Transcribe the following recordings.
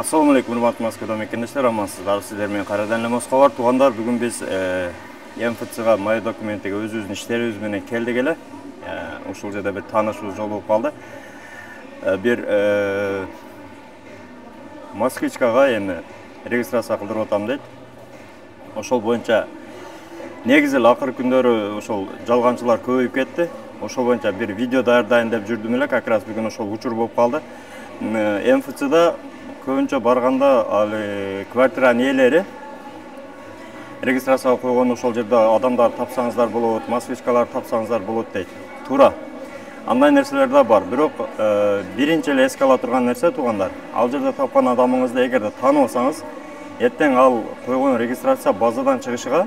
Assalamu alaikum, урматтуу Москвадан мекендештер, амансыздар. Сиздер менен кайрадан эле Москва бар. Туугандар, бүгүн биз МФЦга май документиге өзүбүздүн иштерибиз менен келдик эле. Ушул жерде бир таанышыбыз жолугуп калды. Бир москвичкага эми регистрация кылдырып атам дейт. Ошол боюнча негизи эле акыркы күндөрү ошол жалганчылар көбөйүп кетти. Ошол боюнча бир видео даярдайын деп жүрдүм эле, как раз бүгүн ошол учур болуп калды. МФЦда көбүнчө барганда квартиранын ээлери регистрацияга койгон ошол жерде адамдар тапсаңыздар болот, москвичкалар тапсаңыздар болот дейт. Туура. Андай нерселер да бар. Бирок биринчи эле эске ала турган нерсе, туугандар, ал жерде тапкан адамыңызды эгерде тааныбасаңыз, эртең ал койгон регистрация базадан чыгышыга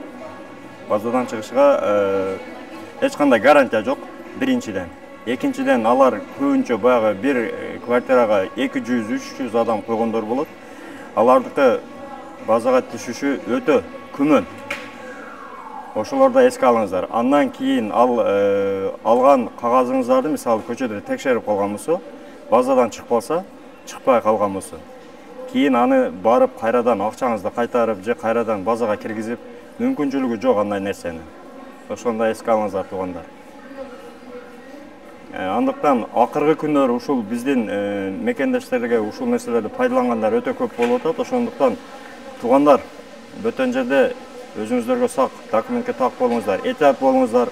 эч кандай гарантия жок, биринчиден. Экинчиден, алар көбүнчө баягы бир квартирага 200-300 адам койгондор болот. Алардыкы базага түшүшү өтө күмөн. Ошолорду эске алыңыздар. Андан кийин алган кагазыңыздарды, мисалы көчөдө текшерип калган болсо, базадан чыкпаса, чыкпай калган болсо, кийин аны барып кайрадан акчаңызды кайтарып же кайрадан базага киргизип, мүмкүнчүлүгү жок андай нерсени. Ошондо эске алыңыздар, туугандар. Андыктан акыркы күндөр ушул биздин мекендештерге ушул нерселерди пайдалангандар өтө көп болуп атат. Ошондуктан туугандар, бөтөн жерде өзүңүздөргө сак, документке так болуңуздар, этият болуңуздар.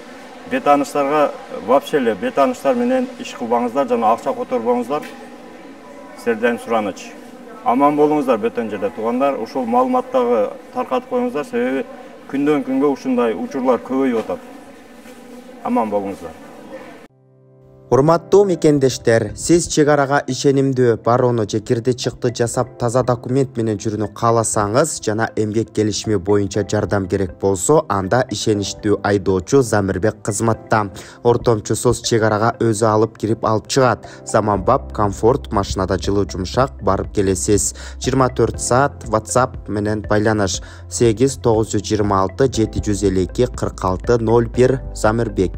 Бетаныштарга вообще эле бетаныштар менен иш кылбаңыздар жана акча которбоңуздар. Сиздерден сураныч. Аман болуңуздар бөтөн жерде, туугандар. Ушул маалыматтагы таркатып коюңуздар, себеби күндөн күнгө ушундай учурлар көбөйүп атат. Аман болуңуздар. Урматтуу мекендештер, сиз чек арага ишенимдүү барууну же кирди чыкты жасап таза документ менен жүрүүнү кааласаңыз жана эмгек келишими боюнча жардам керек болсо, анда ишеничтүү айдоочу Замирбек кызматта. Ортомчусуз чек арага өзү алып кирип алып чыгат. Заманбап, комфорт, машинада жылуу жумшак барып келесиз. 24 саат WhatsApp менен байланыш 8 926 752 46 01 Замирбек.